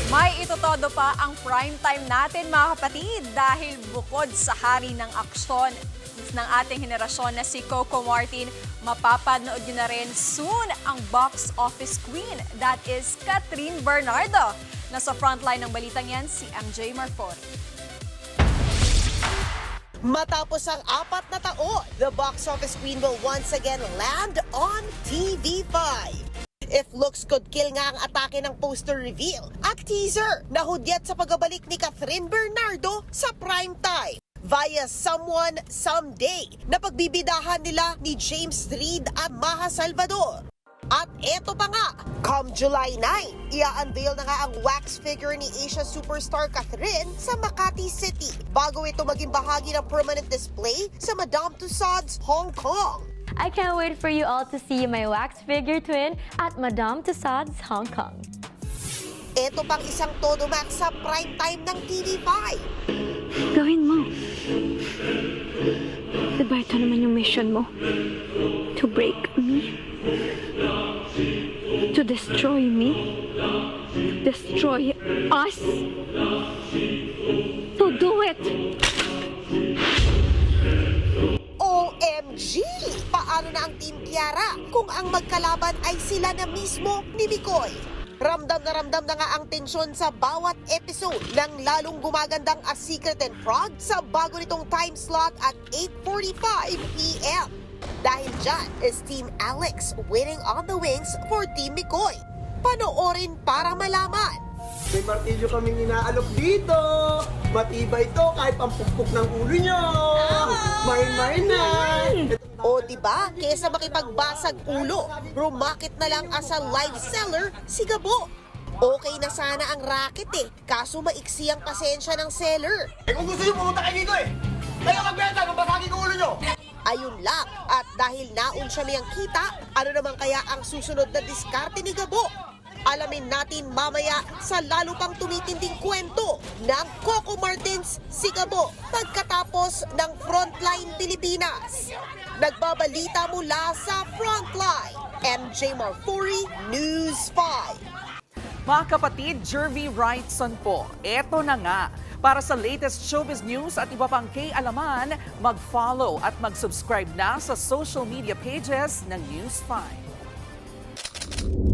May itotodo pa ang primetime natin mga kapatid dahil bukod sa hari ng aksyon ng ating henerasyon na si Coco Martin, mapapanood nyo na rin soon ang box office queen. That is Catherine Bernardo. Nasa frontline ng balitang yan si MJ Marfori. Matapos ang 4 na taon, the box office queen will once again land on TV5. If looks could kill nga ang atake ng poster reveal at teaser na hudyat sa pagbabalik ni Catherine Bernardo sa primetime via Someone Someday na pagbibidahan nila ni James Reid at Maha Salvador. At eto pa nga, come July 9, ia-unveil na nga ang wax figure ni Asia superstar Catherine sa Makati City bago ito maging bahagi ng permanent display sa Madame Tussauds, Hong Kong. I can't wait for you all to see my wax figure twin at Madame Tussauds, Hong Kong. Ito pang isang todo max sa primetime ng TV5. Gawin mo. Diba ito naman yung mission mo? To break me? To destroy me? To destroy us? To do it! OMG! Paano na ang Team Kiara kung ang magkalaban ay sila na mismo ni Mikoy? Ramdam na nga ang tensyon sa bawat episode ng lalong gumagandang A Secret and Frog sa bago nitong time slot at 8:45 p.m. Dahil dyan is Team Alex waiting on the wings for Team Mikoy. Panoorin para malaman. May martilyo kaming inaalok dito. Matibay ito kahit pampukpok ng ulo nyo. Main na. O diba, kesa makipagbasag ulo, rumakit na lang as a live seller si Gabo. Okay na sana ang racket kaso maiksi ang pasensya ng seller. Kung gusto nyo pumunta kayo dito Kaya magbenta, mabasagin ko ulo nyo. Ayun lang, at dahil naun siya niyang kita, ano naman kaya ang susunod na diskarte ni Gabo? Alamin natin mamaya sa lalo pang tumitinding kwento ng Coco Martins si Gabo pagkatapos ng Frontline Pilipinas. Nagbabalita mula sa Frontline, MJ Marfori, News 5. Mga kapatid, Jervy Wrightson po. Eto na nga. Para sa latest showbiz news at iba pang kay-alaman, mag-follow at mag-subscribe na sa social media pages ng News 5.